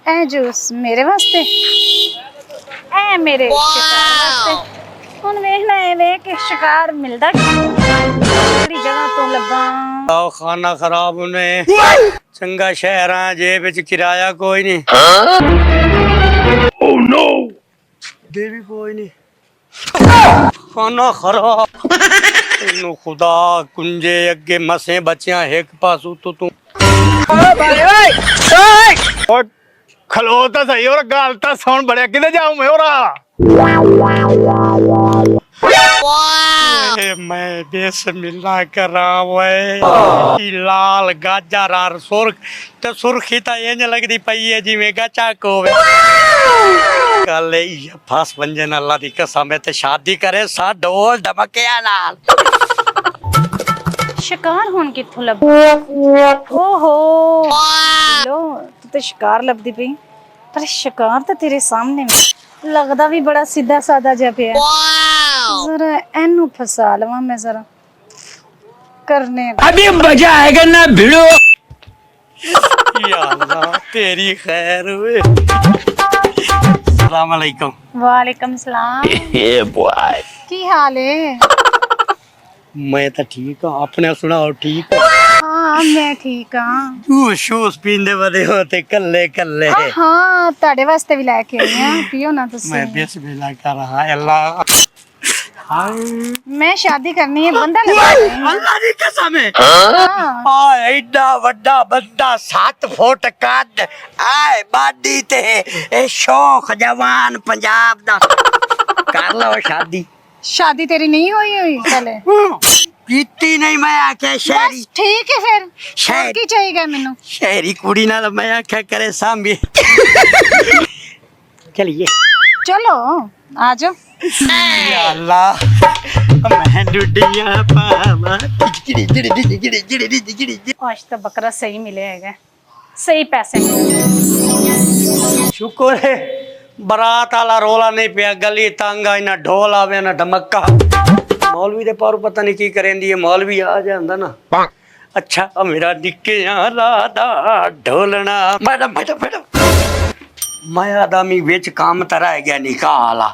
ए juice मेरे वास्ते ए मेरे शिकार वास्ते हुन वेखना है वे कि शिकार मिलदा किहड़ी जगह तो लब्बा आओ खाना खराब होने चंगा शहर आ जेब विच किराया कोई नहीं ओह नो देवी कोई नहीं खाना खराब तेनू खुदा कुंजे अगे मसे बच्चियां एक पासू तू खलो तो सही और गल तो सुन बड़े कि जाऊं मैं मैं बिस्मिल्लाह करा लाल गाजर और सुर्ख तो सुर्खी तो इंज लगती पई है जिवें गचाक होवे गल फस वंजन अल्लाह दी कसम है ते शादी करे सा ढोल ढमकिया नाल शिकार हुन कित्थों लब्बा ओहो लो तू तो शिकार लभदी पई पर शिकार तो तेरे सामने लगदा भी बड़ा सीधा सादा जा पिया जरा एनू फसा लवां मैं जरा करने अभी मजा आएगा ना भिड़ो या अल्लाह तेरी खैर हुए अस्सलाम वालेकुम वालेकुम सलाम ये बॉय की हाल है मैं तो ठीक हूँ अपने सुनाओ ठीक हो हाँ मैं ठीक हाँ जूस शूस पींदे बदे होते कल्ले कल्ले हाँ ताड़े वास्ते भी लेके आई हां पियो ना तुसी मैं बिस्मिल्लाह कर रहा अल्लाह मैं शादी करनी है बंदा लगा अल्लाह दी कसम है हाँ आ एडा वड्डा बंदा 7 फुट कद आए बाडी ते ए शौक जवान पंजाब दा कर लो शादी शादी तेरी नहीं हुई पहले कीती नहीं मैं आख्या शहरी बस ठीक है फिर शहर की चाहिए मैनू शहरी कुड़ी नाल मैं आख्या करे सांभी चलिए चलो आ जाओ या अल्लाह मैं डुडिया पावा आज तो बकरा सही मिलेगा सही पैसे मिले शुक्र है बारात वाला रोला नहीं पिया गली तंग आई ना ढोल आवे ना धमक्का मौलवी दे पर पता नहीं की करेंदी है मौलवी आ जांदा ना अच्छा मेरा निके राधा ढोलना मैडम मैडम मैडम मैं आदमी विच काम तरा है गया निकाह वाला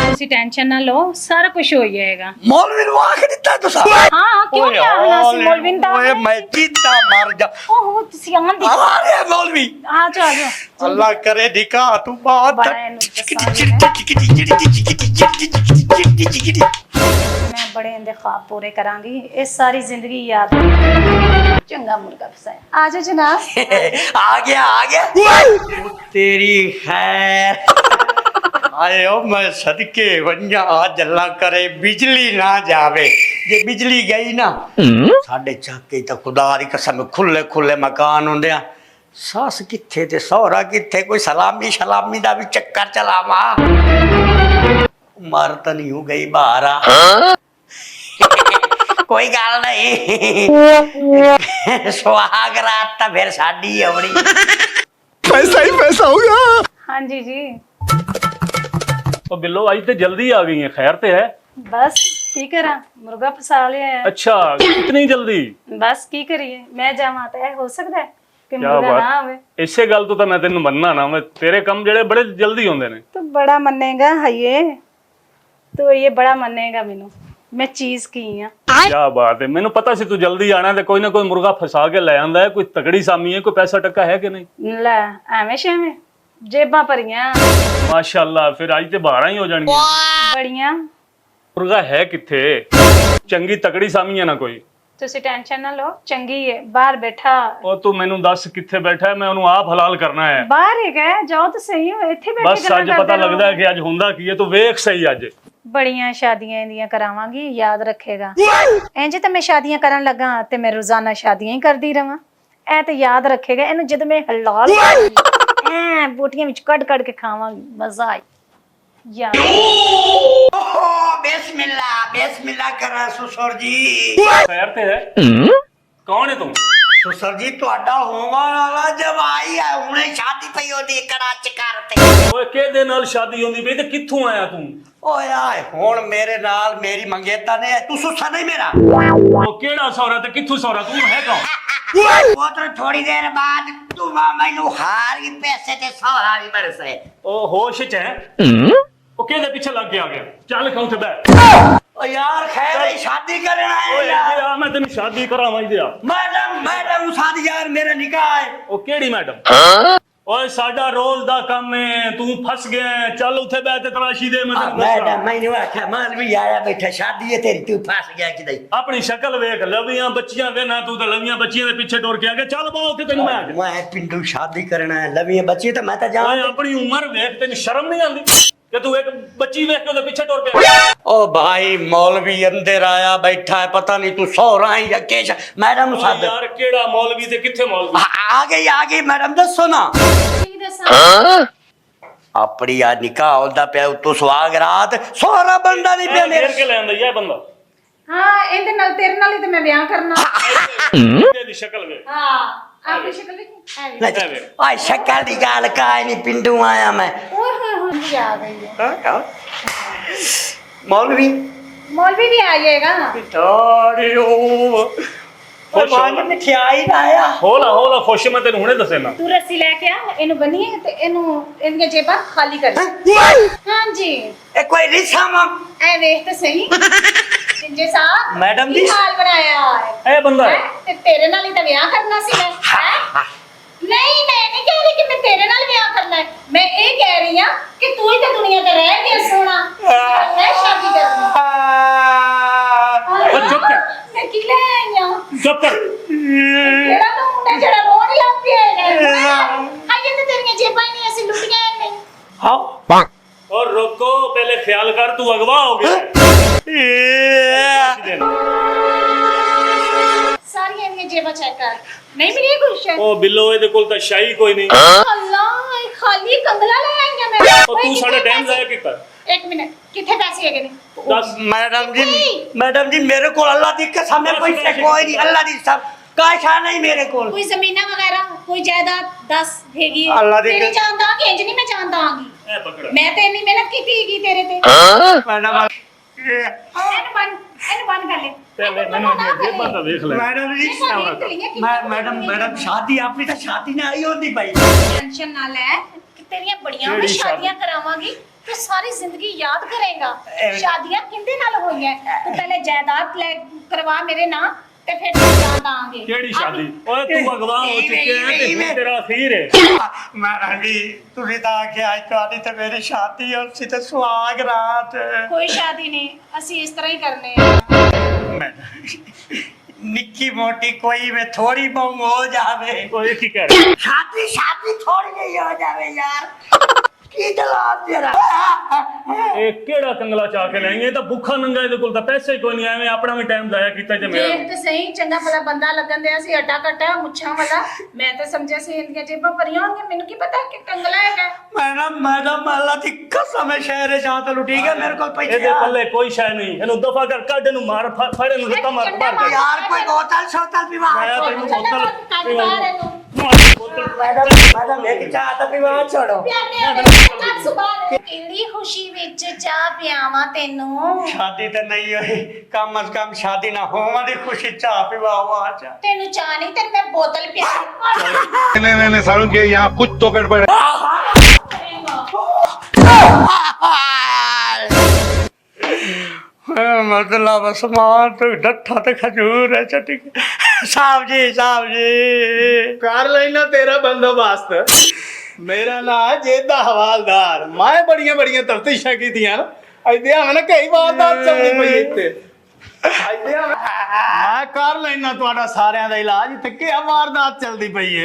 तुसी टेंशन ना लो सारा कुछ हो जाएगा मौलवी नु आख दिता तुसा हाँ क्यों क्या हला सी मौलवी दा ओए मैं जीता मर जा ओहो तुसी आन दी अरे मौलवी आ जाओ अल्लाह करे निकाह तू बात मैं बड़े इंदे ख्वाब पूरे करांगी इस सारी जिंदगी याद चंगा मुर्गा फसाए आ जाओ जनाब आ गया तेरी खैर आयो मैं सदके वंजा आज अल्लाह करे बिजली ना जावे जे बिजली गई ना साडे चाके तो खुदा दी कसम खुले खुले मकान होंदे आ सस किथे ते सौरा किथे कोई सलामी शलामी दा भी चक्कर चलावा मर तो नहीं हो गई बाहर आ कोई गल नहीं सुहाग रात तो फिर साडी अपनी पैसा ही पैसा होगा हाँ जी जी तो बिल्लो आज तो जल्दी आ गई है खैर ते है बस की करा मुर्गा फसा लिया है अच्छा इतनी जल्दी बस की करिए मैं जावा तो हो सकता है कि क्या मुर्गा बात ना आवे इसे गल तो मैं तेन मनना ना मैं तेरे कम जेड़े बड़े जल्दी होंदे ने तो बड़ा मनेगा है ये तो ये बड़ा मनेगा मेनू मैं चीज की हां क्या बात है मैंने पता सी तू जल्दी आना ते कोई ना कोई मुर्गा फसा के ले आंदा है कोई तगड़ी सामी है कोई पैसा टक्का है कि नहीं ले एवें शेवें जेबां भरियां माशाल्लाह फिर आज ते 12 ही हो जानी बड़ियां मुर्गा है किथे चंगी तगड़ी सामी है ना कोई ਤੁਸੀਂ ਟੈਨਸ਼ਨ ਨਾ ਲਓ ਚੰਗੀ ਹੈ ਬਾਹਰ ਬੈਠਾ ओ तू मैनू दस किथे बैठा है मैं ओनू आप हलाल करना है ਬਾਹਰ ਹੀ ਗਏ ਜਾਓ ਤਾਂ ਸਹੀ ਹੋ ਇੱਥੇ ਬੈਠੇ बस अज पता लगदा है कि अज हुंदा की है तू वेख सही अज ਬੜੀਆਂ ਸ਼ਾਦੀਆਂ ਇਹਦੀਆਂ ਕਰਾਵਾਂਗੀ ਯਾਦ ਰੱਖੇਗਾ ਇੰਜ ਤਾਂ ਮੈਂ ਸ਼ਾਦੀਆਂ ਕਰਨ ਲੱਗਾ ਤੇ ਮੈਂ ਰੋਜ਼ਾਨਾ ਸ਼ਾਦੀਆਂ ਹੀ ਕਰਦੀ ਰਵਾਂ ਐ ਤੇ ਯਾਦ ਰੱਖੇਗਾ ਇਹਨੂੰ ਜਦੋਂ ਮੈਂ ਹਲਾਲ ਐ ਬੋਟੀਆਂ ਵਿੱਚ ਕੱਢ ਕੱਢ ਕੇ ਖਾਵਾਂਗੀ ਮਜ਼ਾ ਆਈ ਯਾਦ ओहो बिस्मिल्लाह कर सुसर जी खैर ते है कौन है तू सुसर जी ਤੁਹਾਡਾ ਹੋਣ ਵਾਲਾ ਜਵਾਈ ਹੈ ਹੁਣੇ ਸ਼ਾਦੀ ਪਈ ਉਹਦੀ ਕੜਾਚ ਕਰਤੇ ओए केदे नाल शादी होंदी पई ते कित्थों आया तू ਓਏ ਆਏ ਹੁਣ ਮੇਰੇ ਨਾਲ ਮੇਰੀ ਮੰਗੇਤਾ ਨੇ ਤੂੰ ਸੁਸਾ ਨਹੀਂ ਮੇਰਾ ओ केड़ा सौरा ते कित्थों सौरा तू है कौन ਉਹ ਤਾਂ ਥੋੜੀ ਦੇਰ ਬਾਅਦ ਤੂੰ ਮੈਨੂੰ ਹਾਰ ਕੇ ਪੈਸੇ ਤੇ ਸੌਰਾ ਵੀ ਬਰਸੇ। ਉਹ ਹੋਸ਼ ਚ ਹੈ। ਉਹ ਕਿਹਦੇ ਪਿੱਛੇ ਲੱਗ ਕੇ ਆ ਗਿਆ? ਚੱਲ ਕੌਂ ਤੇ ਬੈ। ਓ ਯਾਰ ਖੈਰ ਹੈ, ਸ਼ਾਦੀ ਕਰਨ ਆਇਆ ਓਏ ਯਾਰ। ਆ ਮੈਂ ਤੈਨੂੰ ਸ਼ਾਦੀ ਕਰਾਵਾਂ ਹੀ ਦਿਆ। ਮੈਡਮ ਸ਼ਾਦੀ ਯਾਰ ਮੇਰਾ ਨਿਕਾਹ ਹੈ। ਉਹ ਕਿਹੜੀ ਮੈਡਮ? ਓਏ ਸਾਡਾ ਰੋਜ਼ ਦਾ ਕੰਮ ਹੈ, ਤੂੰ ਫਸ ਗਿਆ ਹੈ। ਚੱਲ ਉੱਥੇ ਬੈ ਤੇ ਤਲਾਸ਼ੀ ਦੇ ਮੈਂ ਤੈਨੂੰ ਮੈਡਮ ਦੱਸਾਂ। ਮੈਨੂੰ ਆਖਿਆ ਮਾਲਵੀ ਆਇਆ ਬੈਠਾ ਸ਼ਾਦੀ ਹੈ ਤੇਰੀ, ਤੂੰ ਫਸ ਗਿਆ ਕਿਦਾਈ। ਆਪਣੀ ਸ਼ਕਲ ਵੇਖ, ਲਵੀਆਂ ਬੱਚੀਆਂ ਵੇਨਾ, ਤੂੰ ਤਾਂ ਲਵੀਆਂ ਬੱਚੀਆਂ ਦੇ ਪਿੱਛੇ ਟੁਰ ਕੇ ਆ ਗਿਆ। ਚੱਲ ਬਾ ਉੱਥੇ ਤੈਨੂੰ ਮੈਂ ਮੈਂ ਪਿੰਡੂ ਸ਼ਾਦੀ ਕਰਨਾ ਹੈ, ਲਵੀਆਂ ਬੱਚੀ ਤਾਂ ਮੈਂ ਤਾਂ ਓਏ ਜਾਣ। ਆਪਣੀ ਉਮਰ ਵੇਖ, ਤੈਨੂੰ ਸ਼ਰਮ ਨਹੀਂ ਆਉਂਦੀ ਕਿ ਤੂੰ ਇੱਕ ਬੱਚੀ ਵੇਖ ਕੇ ਉਹਦੇ ਪਿੱਛੇ ਟੁਰ ਪਿਆ? ओ भाई मौलवी अंदर आया बैठा है, पता नहीं तू सो रहा है या केश। मैडम ਓਏ साहब ਯਾਰ ਕਿਹੜਾ ਮੌਲਵੀ ਤੇ ਕਿੱਥੇ ਮੌਲਵੀ? आ गई मैडम दसो ना। ਕੀ ਦੱਸਾਂ? अपनी यार निकाह होता पे तो सुहाग रात सोहरा बंदा नहीं पे ਫੇਰ ਕੇ ਲੈ ਆਂਦਾ ਇਹ ਬੰਦਾ। ਹਾਂ ਇਹਦੇ ਨਾਲ ਤੇਰੇ ਨਾਲ ਹੀ ਤੇ ਮੈਂ ਵਿਆਹ ਕਰਨਾ। ਇਹਦੀ ਸ਼ਕਲ ਵੇਖ। ਹਾਂ ਆਪਣੀ ਸ਼ਕਲ ਵੇਖ। मेरे ओए शक्ल दी गाल काई नहीं, पिंडू आया मैं। ਓਏ ਹੋਏ ਹੋਏ ਆ ਗਈ ਹੈ। मौलवी मौलवी भी आ जाएगा। अरे ओ खुश हो ना? मिठाई लाया। ਹੋਲਾ ਖੁਸ਼ ਮੈਂ ਤੈਨੂੰ ਹੁਣੇ ਦੱਸੇ ਨਾ। तू रस्सी लेके आ, इनु बनिए ते इनु इनके जेबा खाली कर। हां जी ए कोई रिश्ता मम ए देख तो सही जिंजे साहब मैडम की जी। हाल बनाया है ਇਹ ਬੰਦਾ हैं? ते तेरे नाल ही तो ब्याह करना सी मैं हैं? नहीं मैं नहीं कह रही कि मैं तेरे नाल ब्याह करना है, मैं ये कह रही हां कि तू ही तो दुनिया ते रह गया सोना, मैं शादी करनी। ओ चुप कर। मैं की ले आई हां? ਚੁੱਪ ਕਰ। केड़ा तो मुंडा जड़ा रोन लग पिया है। आइए तो तेरी जेबां ही नहीं ऐसी लुटियां नहीं। हाँ और रोको, पहले ख्याल कर, तू अगवा हो गया। सारी इनके जेबां चेक कर, नहीं मिली कुछ? ओ बिल्लो ਇਹਦੇ ਕੋਲ ਤਾਂ ਸ਼ਾਈ ਕੋਈ ਨਹੀਂ। अल्लाह खाली कंगला ले आई हां मैं। ਉਹ ਤੂੰ ਸਾਡਾ ਟਾਈਮ ਜ਼ਾਇਆ ਕੀਤਾ। एक मिनट किथे पैसे है ने? ਦੱਸ। मैडम जी मेरे को अल्लाह दी कसम है पैसे कोई नहीं, अल्लाह दी सब काशा नहीं मेरे को। कोई जमीना वगैरह कोई जायदाद 10 हैगी? अल्लाह दी तेरी जानदा कि इंज नहीं मैं जानदा आंगी। ਇਹ ਪਕੜ। मैं ते इतनी मेहनत कीती तेरे ते। मैडम एनु बंद कर ले। पहले मैंने जेबां ਤਾਂ ਵੇਖ ਲੈ। मैडम जी मैडम शादी आपकी तो शादी ना आई होती भाई। टेंशन ना ले कि तेरियां बड़ियां मैं केड़ी शादियां करावांगी तो सारी जिंदगी याद करेगा। एवं। शादियां किंदे नाल होईयां? तू पहले जायदाद ले करवा मेरे नाम ते फिर जान आंगे। ਕਿਹੜੀ ਸ਼ਾਦੀ? ਓਏ ਤੂੰ ਅਗਵਾ ਹੋ ਚੁੱਕਿਆ ਹੈ ਤੇ ਹੁਣ ਤੇਰਾ ਅਖੀਰ ਹੈ। मैडम जी तुझे तो आखिया आज तो तो मेरी शादी और सी तो सुहाग रात। कोई शादी नहीं, ਅਸੀਂ ਇਸ ਤਰ੍ਹਾਂ ਹੀ ਕਰਨੇ ਆ। निक्की मोटी कोई में थोड़ी बंग हो जावे। ਓਏ ਕੀ ਕਹਿ ਰਿਹਾ? शादी शादी थोड़ी नहीं हो जावे यार। की जवाब तेरा? ਇਹ ਕਿਹੜਾ ਕੰਗਲਾ ਚਾ ਕੇ ਲੈਂਗੇ? ਇਹ ਤਾਂ ਭੁੱਖਾ ਨੰਗਾ, ਇਹਦੇ ਕੋਲ ਤਾਂ ਪੈਸੇ ਹੀ ਕੋਈ ਨਹੀਂ। ਐਵੇਂ ਆਪਣਾ ਵੀ ਟਾਈਮ ਜ਼ਾਇਆ ਕੀਤਾ ਜੇ ਮੇਰਾ। ਦੇਖ ਤੇ ਸਹੀ ਚੰਗਾ ਭਲਾ ਬੰਦਾ ਲੱਗਣ ਦਿਆ ਸੀ, ਅਟਾ ਕਟਾ ਮੁੱਛਾਂ ਵਾਲਾ। ਮੈਂ ਤਾਂ ਸਮਝਿਆ ਸੀ ਇੰਦੀਆਂ ਜੇਬਾਂ ਭਰੀਆਂ ਹੋਣਗੀਆਂ, ਮੈਨੂੰ ਕੀ ਪਤਾ ਕਿ ਕੰਗਲਾ ਹੈਗਾ। मैडम अल्लाह की कसम है शहर जहाँ तो लुटी गया मेरे को पैसे। ਇਹਦੇ ਪੱਲੇ ਕੋਈ ਸ਼ੈ ਨਹੀਂ। ਇਹਨੂੰ ਦਫਾ ਕਰ, ਕੱਢ ਇਹਨੂੰ, ਮਾਰ ਫੜ ਇਹਨੂੰ, ਲੱਤਾਂ ਮਾਰ ਮਾਰ। यार कोई बोतल शोतल पीवा। मैं तो इन्हें बोतल- ਕੱਢ ਬਾਹਰ ਇਹਨੂੰ। मैडम एक चाह तो पीवा छोड़ो। ਪਿਆਨੇ ਉਹਦੇ ਕੱਢ ਸੁਬਾਹ। ਕਿਹੜੀ ਖੁਸ਼ੀ ਵਿੱਚ ਚਾਹ ਪਿਆਵਾਂ ਤੈਨੂੰ? शादी तो नहीं हुई, कम अज कम शादी ना हो हमारी खुशी चाह पीवा हुआ चाह। ਤੈਨੂੰ ਚਾਹ ਨਹੀਂ ਤੈਨੂੰ ਮੈਂ ਬੋਤਲ ਪਿਆ। नहीं सारुण के यहाँ कुछ तो गड़बड़ है। मतलब समान तो डट्ठा तो खजूर है चटी। साहब जी कर लेना तेरा बंदोबस्त। मेरा ना जेदा हवालदार, मैं बड़िया बड़िया तफ्तीशा की थी ना, ऐसे हमें कई वारदात चलनी पई इत्ते। मैं कर लेना ਤੁਹਾਡਾ ਸਾਰਿਆਂ ਦਾ ਇਲਾਜ। ਇੱਥੇ ਕੀ ਵਾਰਦਾਤ ਚੱਲਦੀ ਪਈ ਹੈ?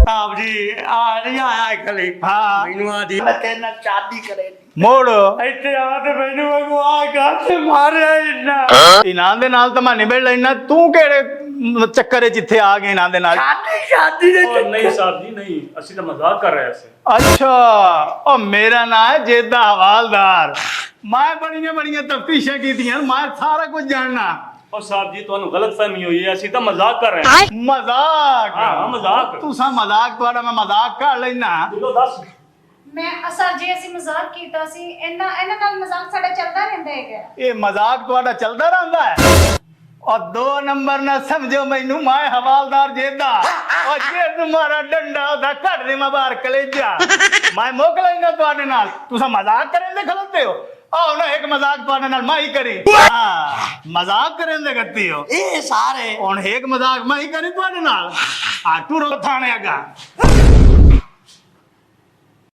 साहब जी आ नहीं आया कली। हाँ। मैनू आदी मैं तेरे नाल शादी करे। ਮੋੜ ਇੱਥੇ ਆ ਤੇ ਮੈਨੂੰ ਅਗਵਾ ਕੇ ਮਾਰਿਆ ਇੰਨਾ। ਇਹਨਾਂ ਦੇ ਨਾਲ ਤਾਂ ਮੈਂ ਨਿਬੜ ਲੈਣਾ। ਤੂੰ ਕਿਹੜੇ ਚੱਕਰ 'ਚ ਇੱਥੇ ਆ ਗਏ ਇਹਨਾਂ ਦੇ ਨਾਲ? शादी दे ਓ ਨਹੀਂ ਸਾਹਿਬ ਜੀ, ਨਹੀਂ, ਅਸੀਂ ਤਾਂ ਮਜ਼ਾਕ ਕਰ ਰਹੇ ਸੀ। ਅੱਛਾ, ਉਹ ਮੇਰਾ ਨਾਂ ਹੈ ਜੇਦਾ ਹਵਾਲਦਾਰ। ਮੈਂ ਬੜੀਆਂ ਬੜੀਆਂ ਤਫਤੀਸ਼ਾਂ ਕੀਤੀਆਂ, ਮੈਂ ਸਾਰਾ ਕੁਝ ਜਾਣਨਾ। ਓ ਸਾਹਿਬ ਜੀ, ਤੁਹਾਨੂੰ ਗਲਤਫਹਿਮੀ ਹੋਈ ਹੈ, ਅਸੀਂ ਤਾਂ ਮਜ਼ਾਕ ਕਰ ਰਹੇ ਹਾਂ। ਮਜ਼ਾਕ? ਹਾਂ, ਮਜ਼ਾਕ। ਤੁਸੀਂ ਮਜ਼ਾਕ, ਤੁਹਾਡਾ ਮੈਂ ਮਜ਼ਾਕ ਕਰ ਲੈਣਾ। ਬਿੱਲੋ ਦੱਸ। ਮੈਂ ਅਸਰ ਜੀ ਅਸੀਂ ਮਜ਼ਾਕ ਕੀਤਾ ਸੀ, ਇਹਨਾਂ ਨਾਲ ਮਜ਼ਾਕ ਸਾਡਾ ਚੱਲਦਾ ਰਹਿੰਦਾ ਹੈਗਾ। ਇਹ ਮਜ਼ਾਕ ਤੁਹਾਡਾ ਚੱਲਦਾ ਰਹਿੰਦਾ ਹੈ? और 2 नंबर ना समझो मैनू मैं हवालदार जेदा और जे तुम्हारा डंडा होता कट दे मैं बाहर कलेजा मैं मोकलेंगा तुहाडे नाल तुसा मजाक करें दे खलोते हो आओ ना एक मजाक तुहाडे नाल मैं ही करी हाँ मजाक करें दे करती हो ए सारे हुण एक मजाक मैं ही करी तुहाडे नाल आ टू रो थाने अगा